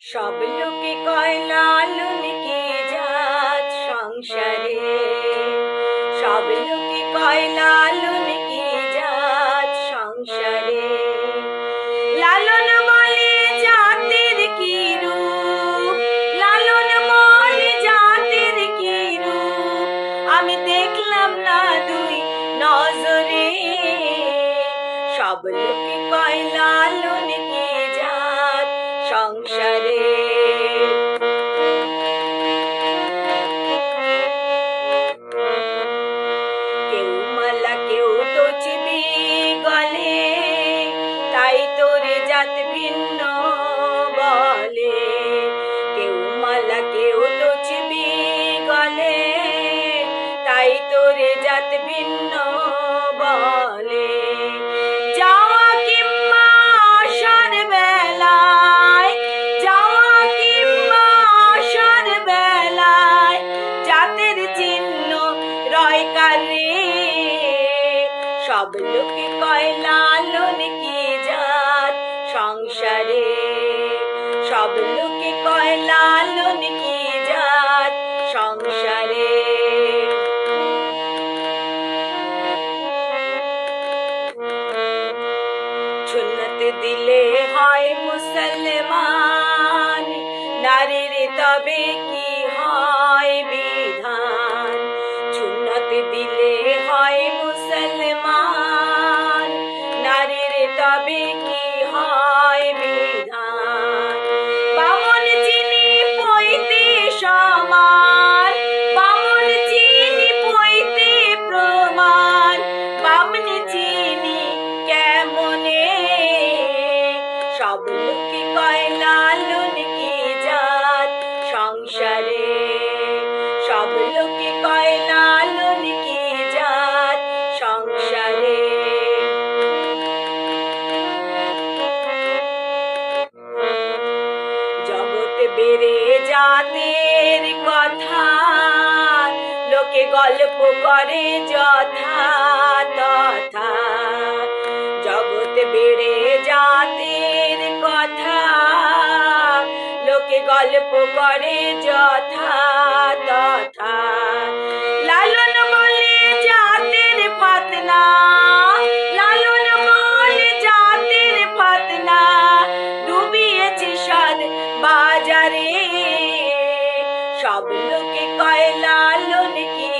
সব লোকে কয় লালন কি জাত সংসারে, সব লোকে কয় লালন কি জাত সংসারে। লালন বলে জাতের কি রূপ, লালন বলে জাতের কি রূপ, আমি দেখলাম না দুই নজরে। সব লোকে কয় লালন কি জাত সংসারে। কেউ মালা কেউ তো চিবি গলে, তাই তোরে জাত ভিন্ন বলে। কেউ মালা কেউ তো চিবি গলে, তাই তোরে জাত ভিন্ন বলে। যাওয়া কিংবা আসার বেলায়, যাওয়া কিংবা আসার বেলায় জাতের চিহ্ন রয় কারে। সব লোকে কয় লালন কি জাত সংসারে, সব লোকে কয় লালন কি জাত সংসারে। সুন্নত দিলে হয় মুসলমান, নারীর তবে কি হয় বিধান। সুন্নত দিলে হয় মুসলমান, নারীর তবে কি হয় বিধান। বামন চিনি পইতে সমান, বামন চিনি পইতে প্রমাণ, বামনি চিনি কেমনে। সব লোকে কয় লালন কি জাত সংসারে, সব লোকে কয় লালন কি জাত সংসারে। জগৎ বেড়ে জাতের কথা, লোকে গল্প করে যথা তথা। জগৎ বেড়ে জাতের কথা, লোকে গল্প করে যথা তথা। লালন বলে জাতের ফাতনা, লালন বলে জাতের ফাতনা, ডুবিয়েছে সাদ বাজারে। সব লোকে কয় লালন কি